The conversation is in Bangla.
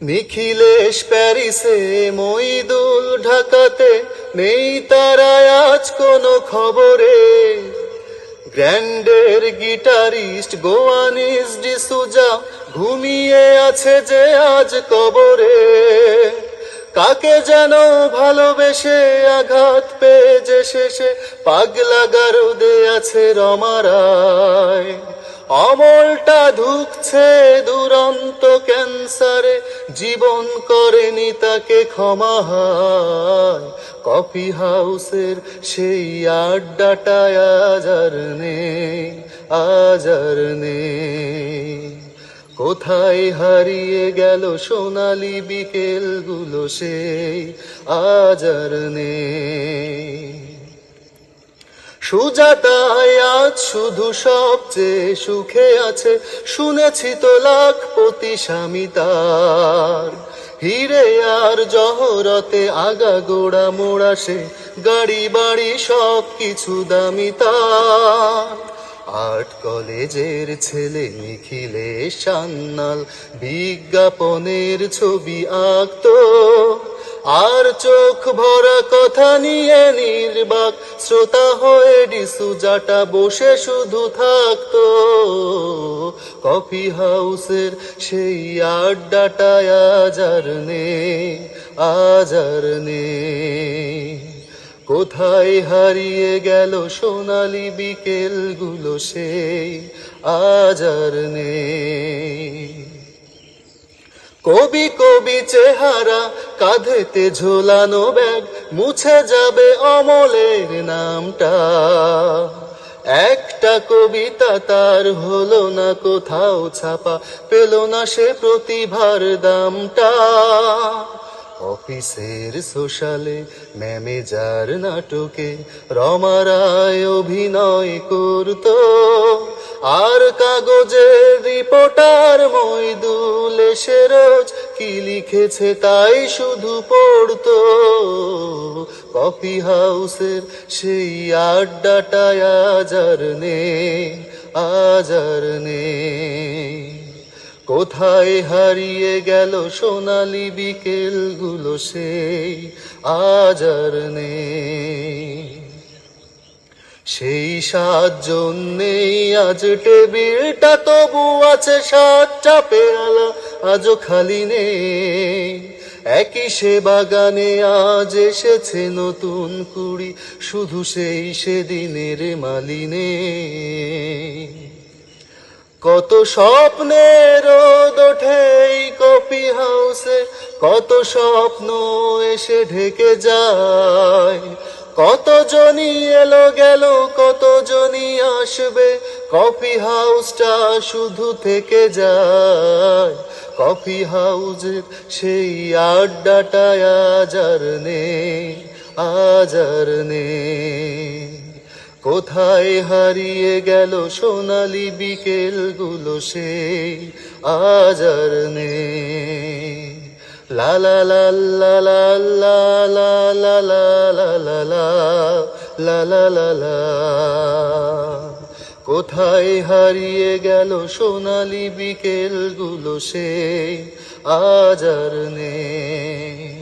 নিখিলেশ প্যারিসে, মইদুল ঢাকাতে, নেই তারা আজ কোনো খবরে। গ্র্যান্ডের গিটারিস্ট গোয়ানিস ডিসুজা ঘুমিয়ে আছে যে আজ কবরে। কাকে যেন ভালোবেসে আঘাত পেয়ে যে শেষে পাগলা গারদে আছে রমারায়। অমলটা ধুকছে দুরন্ত ক্যান্সারে, জীবন করেনি তাকে ক্ষমা হয়। কফি হাউসের সেই আড্ডাটায় আজ আর নেই, আজ আর নেই। কোথায় হারিয়ে গেল সোনালি বিকেলগুলো সেই আজ আর নেই। সুজাতায় আজ শুধু সবচেয়ে সুখে আছে, শুনেছি তো লাখপতি স্বামী তার। হিরে আর জহরতে আগাগোড়া মোড়া সে, গাড়ি বাড়ি সব কিছু দামি তার। আর্ট কলেজের ছেলে নিখিলেশ সান্যাল বিজ্ঞাপনের ছবি আঁকতো, আর চোখ ভরা কথা নিয়ে নির্বাক শ্রোতা হয়ে ডিসুজাটা বসে শুধু থাকতো। কফি হাউসের সেই আড্ডাটায় আজ আর নেই, আজ আর নেই। কোথায় হারিয়ে গেল সোনালি বিকেলগুলো সেই আজ আর নেই। কবি কবি চেহারা, কাঁধেতে ঝোলানো ব্যাগ, মুছে যাবে অমলের নামটা। একটা কবিতা তার হলো না কোথাও ছাপা, পেল না সে প্রতিভার দামটা। অফিসের সোশ্যালে, ম্যানেজার নাটকে রমারায় অভিনয় করতো, আর কাগজের রিপোর্টার মইদুল এসে রোজ কি লিখেছে তাই শুধু পড়তো। কফি হাউসের সেই আড্ডাটায় আজ আর নেই, আজ আর নেই। কোথায় হারিয়ে গেল সোনালি বিকেলগুলো সেই আজ আর নেই। সেই 7 জন নেই আজ টেবিলটা, তবু আছে 7টা পেয়ালা আজও খালি নেই। একই সে বাগানে আজ এসেছে নতুন কুড়ি, শুধু সেই সেদিনের মালিনে। কত স্বপ্নের রোদ ওঠে এই কফি হাউসে, কত স্বপ্ন এসে ঢেকে যায়। কতজনই এলো গেল, কতজনই আসবে, কফি হাউসটা শুধু থেকে যায়। কফি হাউসের সেই আড্ডাটায় আজ আর নেই, আজ আর নেই। কোথায় হারিয়ে গেল সোনালি বিকেলগুলো সেই আজ আর নেই। লা লা লা লা লা লা লা লা লা লা লা লা লা লা লা। কোথায় হারিয়ে গেল সোনালি বিকেলগুলো সেই আজ আর নেই।